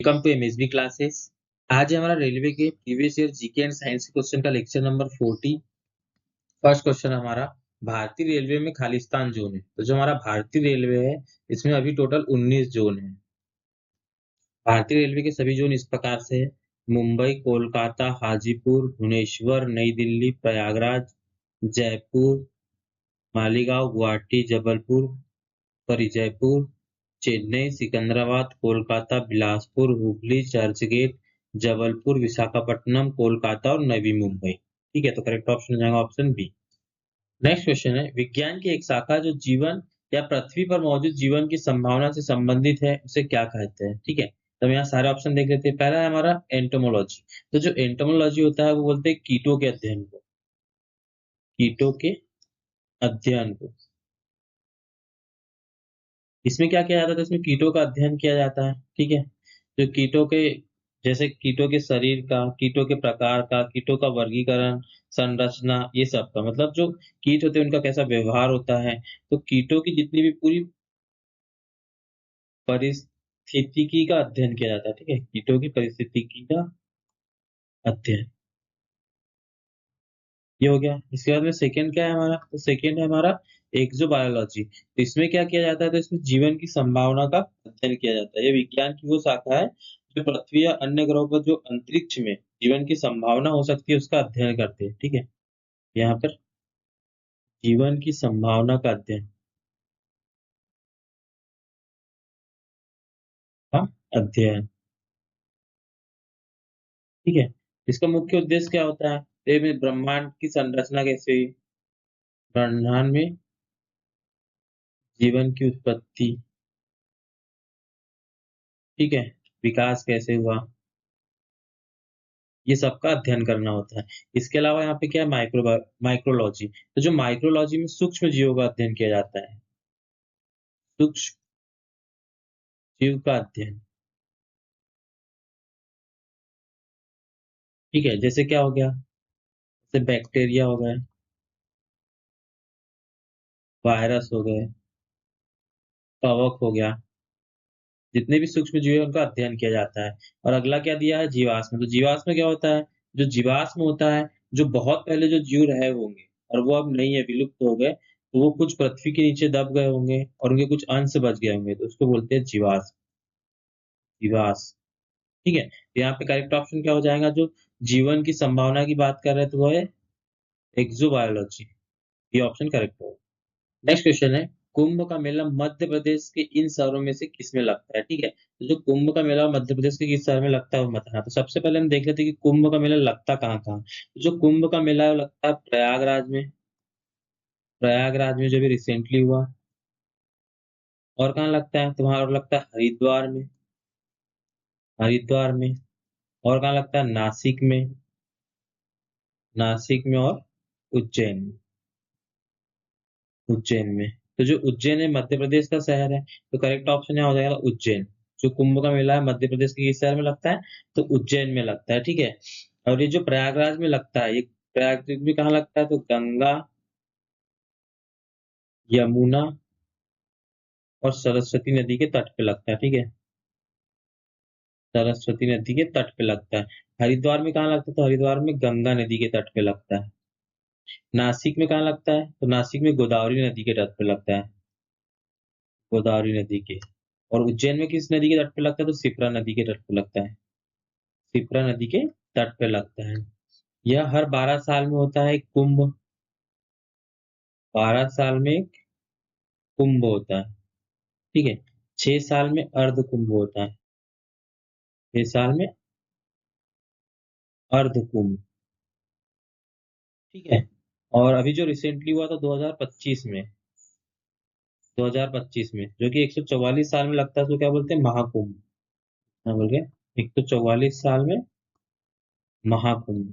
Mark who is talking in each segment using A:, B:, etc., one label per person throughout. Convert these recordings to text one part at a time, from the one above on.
A: Welcome to MSB classes. आज हमारा railway के previous year GK and science question का लेक्चर नंबर 40। फर्स्ट क्वेश्चन हमारा, भारतीय रेलवे में खालिस्तान जोन है। तो जो हमारा भारतीय रेलवे है इसमें अभी टोटल 19 जोन है। भारतीय रेलवे के सभी जोन इस प्रकार से है: मुंबई, कोलकाता, हाजीपुर, भुवनेश्वर, नई दिल्ली, प्रयागराज, जयपुर, मालीगांव, गुवाहाटी, जयपुर, चेन्नई, सिकंदराबाद, कोलकाता, बिलासपुर, हुबली, चर्चगेट, जबलपुर, विशाखापट्टनम, कोलकाता और नवी मुंबई। ठीक है, तो करेक्ट ऑप्शन हो जाएगा ऑप्शन बी। नेक्स्ट क्वेश्चन है, विज्ञान की एक शाखा जो जीवन या पृथ्वी पर मौजूद जीवन की संभावना से संबंधित है उसे क्या कहते हैं। ठीक है, तो हम यहाँ सारे ऑप्शन देख लेते हैं। पहला है हमारा एंटोमोलॉजी। तो जो एंटोमोलॉजी होता है वो बोलते हैं कीटों के अध्ययन को, कीटों के अध्ययन को। इसमें क्या किया जाता है, तो इसमें कीटों का अध्ययन किया जाता है। ठीक है, जो कीटों के, जैसे कीटों के शरीर का, कीटों के प्रकार का, कीटों का वर्गीकरण, संरचना, ये सब का मतलब जो कीट होते हैं उनका कैसा व्यवहार होता है। तो कीटों की जितनी भी पूरी परिस्थितिकी का अध्ययन किया जाता है। ठीक है, कीटों की परिस्थितिकी का अध्ययन, ये हो गया। इसके बाद में सेकंड क्या है हमारा, तो सेकंड है हमारा एक्सोबायोलॉजी। तो इसमें क्या किया जाता है, तो इसमें जीवन की संभावना का अध्ययन किया जाता है। ये विज्ञान की वो शाखा है जो पृथ्वी या अन्य ग्रहों पर जो अंतरिक्ष में जीवन की संभावना हो सकती है उसका अध्ययन करते हैं। ठीक है, यहाँ पर जीवन की संभावना का अध्ययन, हाँ, अध्ययन। ठीक है, इसका मुख्य उद्देश्य क्या होता है, तो ये में ब्रह्मांड की संरचना कैसे हुई, ब्रह्मांड में जीवन की उत्पत्ति, ठीक है, विकास कैसे हुआ, ये सबका अध्ययन करना होता है। इसके अलावा यहाँ पे क्या है, माइक्रोलॉजी। तो जो माइक्रोलॉजी में सूक्ष्म जीवों का अध्ययन किया जाता है, सूक्ष्म जीव का अध्ययन। ठीक है, जैसे क्या हो गया, जैसे बैक्टीरिया हो गए, वायरस हो गए, कवक हो गया, जितने भी सूक्ष्म जीव है उनका अध्ययन किया जाता है। और अगला क्या दिया है, जीवाश्म। तो जीवाश्म क्या होता है, जो जीवाश्म होता है, जो बहुत पहले जो जीव रहे होंगे और वो अब नहीं है, विलुप्त हो गए, तो वो कुछ पृथ्वी के नीचे दब गए होंगे और उनके कुछ अंश बच गए होंगे, तो उसको बोलते हैं जीवाश्म, जीवाश्म। ठीक है, तो यहाँ पे करेक्ट ऑप्शन क्या हो जाएगा, जो जीवन की संभावना की बात कर रहे हैं तो वो है एक्सोबायोलॉजी। ये ऑप्शन करेक्ट होगा। नेक्स्ट क्वेश्चन है, कुंभ का मेला मध्य प्रदेश के इन शहरों में से किसमें लगता है। ठीक है, तो जो कुंभ का मेला मध्य प्रदेश के किस शहर में लगता है वो बताना। तो सबसे पहले हम देख लेते हैं कि कुंभ का मेला लगता कहाँ कहाँ। तो जो कुंभ का मेला है वो लगता है प्रयागराज में, प्रयागराज में जो भी रिसेंटली हुआ। और कहाँ लगता है, तो वहां और लगता है हरिद्वार में, हरिद्वार में। और कहाँ लगता है, नासिक में, नासिक में और उज्जैन में, उज्जैन में। तो जो उज्जैन है मध्य प्रदेश का शहर है, तो करेक्ट ऑप्शन यहाँ हो जाएगा उज्जैन। जो कुंभ का मेला है मध्य प्रदेश के किस शहर में लगता है, तो उज्जैन में लगता है। ठीक है, और ये जो प्रयागराज में लगता है, ये प्रयागराज में कहाँ लगता है, तो गंगा, यमुना और सरस्वती नदी के तट पे लगता है। ठीक है, सरस्वती नदी के तट पे लगता है। हरिद्वार में कहाँ लगता है, तो हरिद्वार में गंगा नदी के तट पे लगता है। नासिक में कहाँ लगता है, तो नासिक में गोदावरी नदी के तट पे लगता है, गोदावरी नदी के। और उज्जैन में किस नदी के तट पे लगता है, तो शिप्रा नदी के तट पे लगता है, शिप्रा नदी के तट पे लगता है। यह हर 12 साल में होता है एक कुंभ, 12 साल में एक कुंभ होता है। ठीक है, 6 साल में अर्ध कुंभ होता है, 6 साल में अर्ध कुंभ। ठीक है, और अभी जो रिसेंटली हुआ था 2025 में, 2025 में जो कि 144 साल में लगता है, तो क्या बोलते हैं, महाकुंभ। क्या बोल गए, 144 साल में महाकुंभ।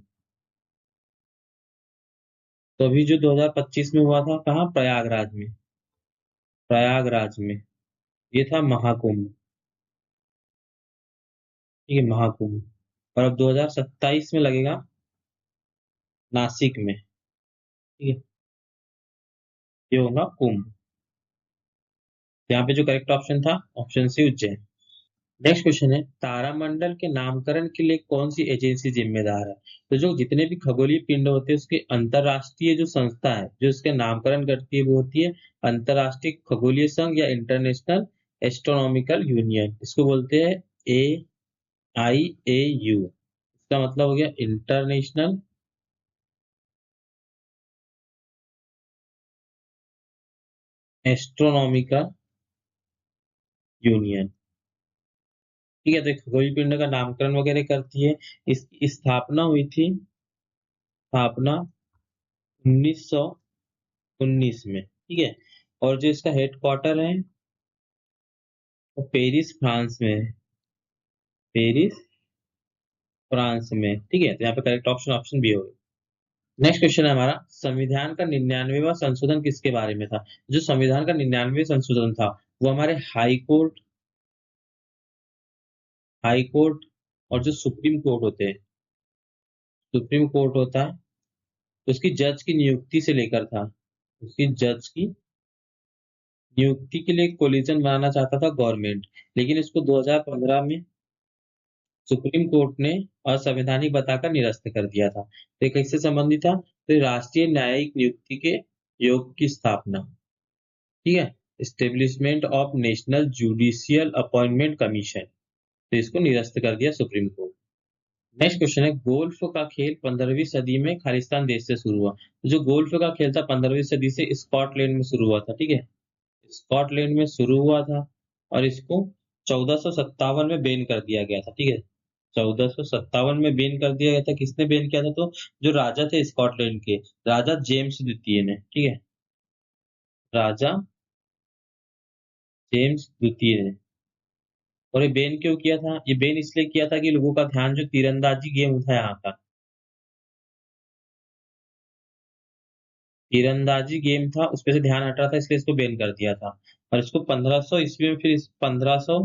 A: तो अभी जो 2025 में हुआ था कहाँ, प्रयागराज में, प्रयागराज में ये था महाकुंभ। ठीक है, महाकुंभ। और अब 2027 में लगेगा नासिक में। ठीक है, ये होगा कुंभ। यहाँ पे जो करेक्ट ऑप्शन था option C Ujjain. Next question है, तारामंडल के नामकरण के लिए कौन सी एजेंसी जिम्मेदार है? तो जो जितने भी खगोलीय पिंड होते हैं उसके अंतरराष्ट्रीय जो संस्था है जो इसके नामकरण करती है वो होती है अंतरराष्ट्रीय खगोलीय संघ या इंटरनेशनल एस्ट्रोनॉमिकल यूनियन। इसको बोलते हैं AIAU। इसका मतलब हो गया इंटरनेशनल एस्ट्रोनॉमिकल यूनियन। ठीक है, तो खगोलीय पिंड का नामकरण वगैरह करती है। इसकी स्थापना हुई थी, स्थापना 1919 में। ठीक है, और जो इसका हेडक्वार्टर है वो पेरिस फ्रांस में है, पेरिस फ्रांस में। ठीक है, तो यहाँ पे करेक्ट ऑप्शन ऑप्शन बी होगा। नेक्स्ट क्वेश्चन है हमारा, संविधान का 99वां संशोधन किसके बारे में था? जो संविधान का 99वां संशोधन था वो हमारे हाई कोर्ट और जो सुप्रीम कोर्ट होते हैं, सुप्रीम कोर्ट होता है, तो उसकी जज की नियुक्ति से लेकर था। उसकी जज की नियुक्ति के लिए कोलिजन बनाना चाहता था गवर्नमेंट, लेकिन इसको 2015 में सुप्रीम कोर्ट ने असंवैधानिक बताकर निरस्त कर दिया था। तो ये किससे संबंधित था? तो ये राष्ट्रीय न्यायिक नियुक्ति के योग की स्थापना। ठीक है, establishment of national judicial appointment commission, तो इसको निरस्त कर दिया सुप्रीम कोर्ट। नेक्स्ट क्वेश्चन है, गोल्फ का खेल 15वीं सदी में खालिस्तान देश से शुरू हुआ। तो जो गोल्फ का खेल था 15वीं सदी से स्कॉटलैंड में शुरू हुआ था। ठीक है, स्कॉटलैंड में शुरू हुआ था और इसको 1457 में बैन कर दिया गया था। ठीक है, 1457 में बैन कर दिया गया था। किसने बैन किया था? तो जो राजा थे स्कॉटलैंड के, राजा जेम्स द्वितीय ने। ठीक है, राजा जेम्स द्वितीय ने। और ये बैन क्यों किया था? ये बैन इसलिए किया था कि लोगों का ध्यान जो तीरंदाजी गेम था यहाँ का, तीरंदाजी गेम था उस पे से ध्यान हट रहा था, इसलिए इसको बैन कर दिया था। और इसको 1500 ईस्वी में, फिर इस 1500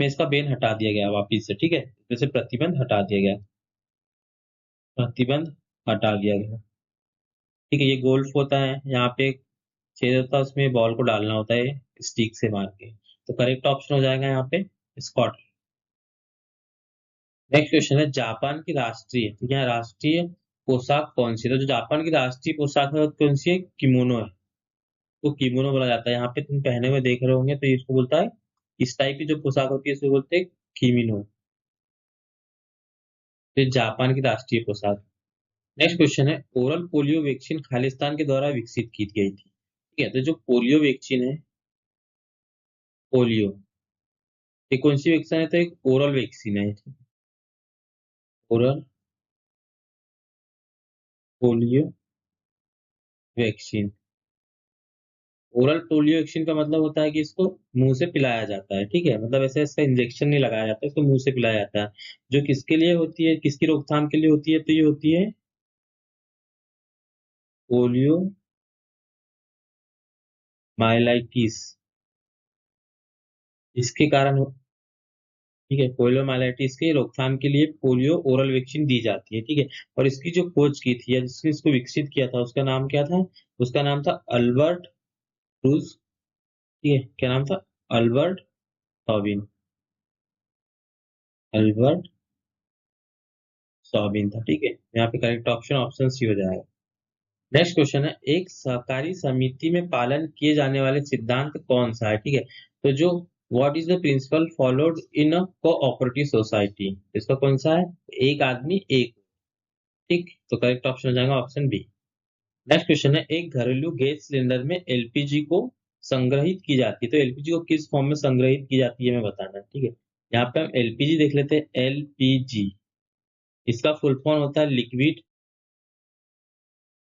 A: में इसका बैन हटा दिया गया वापिस से। ठीक है, जैसे प्रतिबंध हटा दिया गया, प्रतिबंध हटा दिया गया। ठीक है, ये गोल्फ होता है, यहाँ पे एक छेद होता है, उसमें बॉल को डालना होता है स्टिक से मार के। तो करेक्ट ऑप्शन हो जाएगा यहाँ पे स्कॉटलैंड। नेक्स्ट क्वेश्चन है, जापान की राष्ट्रीय, ठीक है, राष्ट्रीय पोशाक कौन सी है? तो जो जापान की राष्ट्रीय पोशाक है वो कौन सी है? किमोनो है। तो किमोनो बोला जाता है। यहाँ पे तुम पहने हुए देख रहे होंगे, तो इसको बोलता है, इस टाइप की जो पोशाक होती है इसको बोलते हैं किमिनो। तो ये जापान की राष्ट्रीय पोशाक। नेक्स्ट क्वेश्चन है, ओरल पोलियो वैक्सीन खालिस्तान के द्वारा विकसित की गई थी। ठीक है, तो जो पोलियो वैक्सीन है, पोलियो, ये कौन सी वैक्सीन है? तो एक ओरल वैक्सीन है। Oral polio vaccine. Oral polio vaccine का मतलब होता है कि इसको मुंह से पिलाया जाता है। ठीक है, मतलब ऐसे इसका इंजेक्शन नहीं लगाया जाता, इसको मुंह से पिलाया जाता है। जो किसके लिए होती है, किसकी रोकथाम के लिए होती है? तो ये होती है पोलियो माइलाइटिस। इसके कारण ठीक है, पोलियो माइलाइटिस के रोकथाम के लिए पोलियो ओरल वैक्सीन दी जाती है। ठीक है, और इसकी जो खोज की थी या जिसने इसको विकसित किया था उसका नाम क्या था? उसका नाम था अल्बर्ट क्रूज। ठीक है, क्या नाम था? अल्बर्ट सॉबिन। अल्बर्ट सॉबिन था। ठीक है, यहाँ पे करेक्ट ऑप्शन ऑप्शन सी हो जाएगा। नेक्स्ट क्वेश्चन है, एक सहकारी समिति में पालन किए जाने वाले सिद्धांत कौन सा है? ठीक है, तो जो what is the principle followed in a cooperative society, इसका कौन सा है? एक आदमी एक। ठीक, तो करेक्ट ऑप्शन हो जाएगा ऑप्शन बी। नेक्स्ट क्वेश्चन है, एक घरेलू गैस सिलेंडर में एलपीजी को संग्रहित की जाती है। तो एलपीजी को किस फॉर्म में संग्रहित की जाती है हमें बताना है। ठीक है, यहाँ पे हम एलपीजी देख लेते हैं। एलपीजी, इसका फुल फॉर्म होता है लिक्विड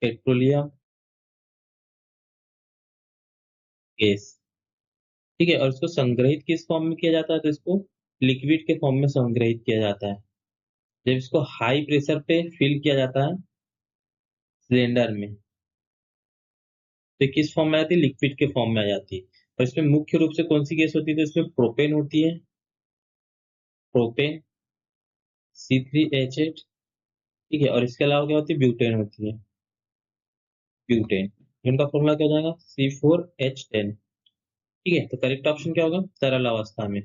A: पेट्रोलियम गैस। ठीक है, और इसको संग्रहित किस फॉर्म में किया जाता है? तो इसको लिक्विड के फॉर्म में संग्रहित किया जाता है। जब इसको हाई प्रेशर पे फिल किया जाता है सिलेंडर में, तो ये किस फॉर्म में आती है? लिक्विड के फॉर्म में आ जाती है। और इसमें मुख्य रूप से कौन सी गैस होती है? तो इसमें प्रोपेन होती है, प्रोपेन C3H8। ठीक है, और इसके अलावा क्या होती है? ब्यूटेन होती है, ब्यूटेन। इनका फॉर्मूला क्या हो जाएगा? C4H10। ठीक है, तो करेक्ट ऑप्शन क्या होगा? तरल अवस्था में।